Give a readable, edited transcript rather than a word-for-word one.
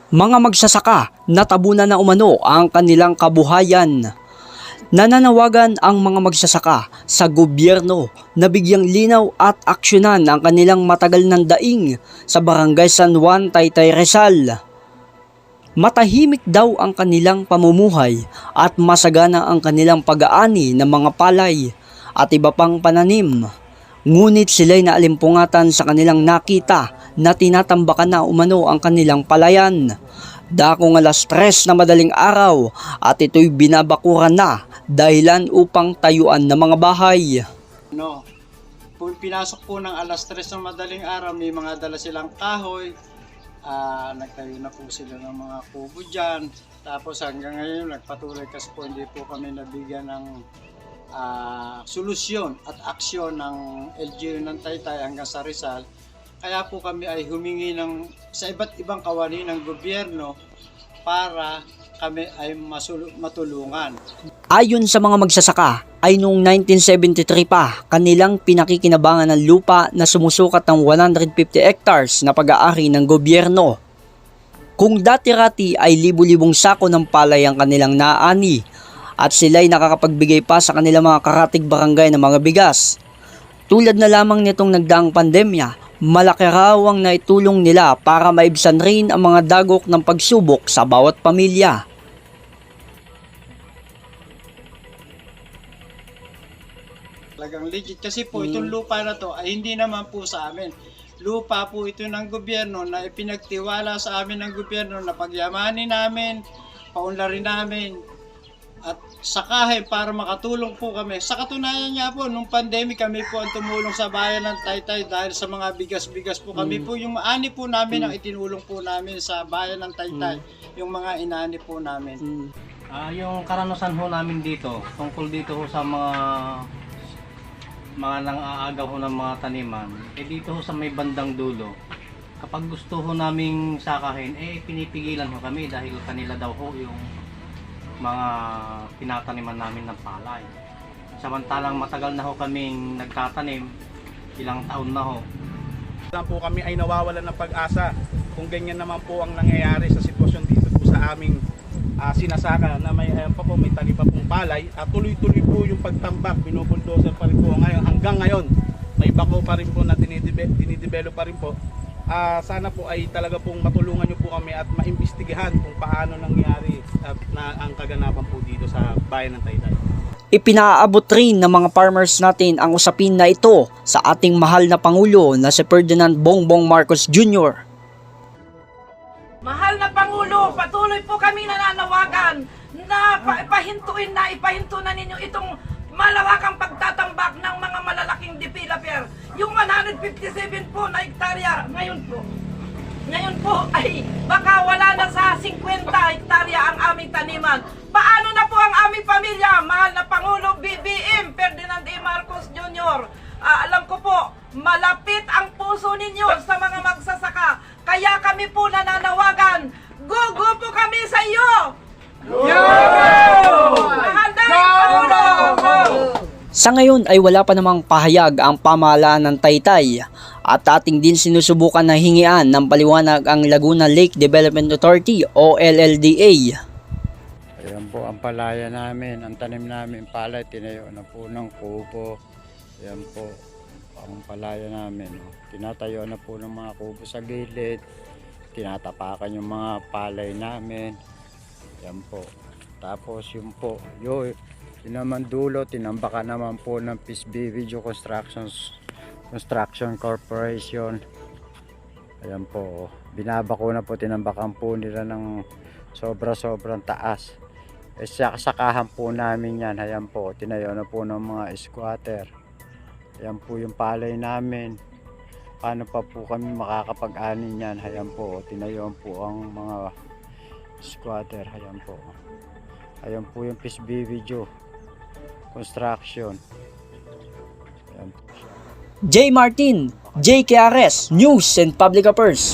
Mga magsasaka natabunan na umano ang kanilang kabuhayan. Nananawagan ang mga magsasaka sa gobyerno na bigyang linaw at aksyonan ang kanilang matagal ng daing sa Barangay San Juan, Taytay, Rizal. Matahimik daw ang kanilang pamumuhay at masagana ang kanilang pag-aani ng mga palay at iba pang pananim. Ngunit sila'y naalimpungatan sa kanilang nakita na tinatambakan na umano ang kanilang palayan. Dakong 3:00 na madaling araw at ito'y binabakuran na dahilan upang tayuan ng mga bahay. Pinasok po ng 3:00 ng madaling araw, may mga dala silang kahoy. Nagtayo na po sila ng mga kubo dyan. Tapos hanggang ngayon nagpatuloy kasi po hindi po kami nabigyan ng solusyon at aksyon ng LGU ng Taytay hanggang sa Rizal. Kaya po kami ay humingi sa iba't ibang kawani ng gobyerno para kami ay matulungan. Ayon sa mga magsasaka, ay noong 1973 pa kanilang pinakikinabangan ng lupa na sumusukat ng 150 hectares na pag-aari ng gobyerno. Kung dati-rati ay libu-libong sako ng palay ang kanilang naani at sila'y nakakapagbigay pa sa kanilang mga karatig barangay ng mga bigas. Tulad na lamang nitong nagdaang pandemya, malaki raw ang naitulong nila para maibsan rin ang mga dagok ng pagsubok sa bawat pamilya. Talagang legit kasi po itong lupa na to ay hindi naman po sa amin. Lupa po ito ng gobyerno na ipinagtiwala sa amin ng gobyerno na pagyamanin namin, paunlarin namin at sakahin para makatulong po kami. Sa katunayan nga po, nung pandemic kami po ang tumulong sa bayan ng Taytay dahil sa mga bigas-bigas po. Kami po yung ani po namin ang itinulong po namin sa bayan ng Taytay, yung mga inani po namin. Yung karanasan ho namin dito, tungkol dito ho sa mga nang-aagaw ho ng mga taniman, dito ho sa may bandang dulo, kapag gusto ho naming sakahin, pinipigilan ho kami dahil kanila daw ho yung mga pinataniman namin ng palay. Samantalang matagal na ho kaming nagtatanim, ilang taon na ho. Po kami ay nawawalan ng pag-asa kung ganyan naman po ang nangyayari sa sitwasyon dito po sa aming sinasaka na may tanim pa pong palay at tuloy-tuloy po yung pagtambak, binubuldoser pa rin po ngayon. Hanggang ngayon may bako pa rin po na dinidevelop pa rin po. Sana po ay talaga pong matulungan nyo po kami at maimbestigahan kung paano nangyari na ang kaganapan po dito sa bayan ng Taytay. Ipinaabot rin ng mga farmers natin ang usapin na ito sa ating mahal na Pangulo na si Ferdinand Bongbong Marcos Jr. Mahal na Pangulo, patuloy po kami nananawagan na ipahinto na ninyo itong malawakang pagtatambak ng mga malalaking developer. Yung 157 po na hektarya ngayon po ay baka wala na sa 50 hektarya ang aming taniman. Paano na po ang aming pamilya? Mahal na Pangulo BBM Ferdinand E. Marcos Jr. Alam ko po, malapit ang puso ninyo sa mga magsasaka. Kaya kami po nananawagan, go po kami sa iyo! Mahal na Pangulo! Sa ngayon ay wala pa namang pahayag ang pamahalaan ng Taytay at ating din sinusubukan na hingian ng paliwanag ang Laguna Lake Development Authority o LLDA. Ayan po ang palaya namin, ang tanim namin palay, tinayo na po ng kubo. Ayan po ang palaya namin. Tinatayo na po ng mga kubo sa gilid, tinatapakan yung mga palay namin. Ayan po. Tapos yun po, yun naman dulo, tinambakan naman po ng Peace Video Construction Corporation. Ayan po, binabako na po, tinambakan po nila ng sobrang taas. Sakahan po namin yan. Ayan po, tinayo na po ng mga squatter. Ayan po yung palay namin. Paano pa po kami makakapag-anin yan? Ayan po, tinayo po ang mga squatter. Ayan po. Ayan po yung Peace Video Construction. Ayan po. J. Martin, J. Chiares, News and Public Affairs.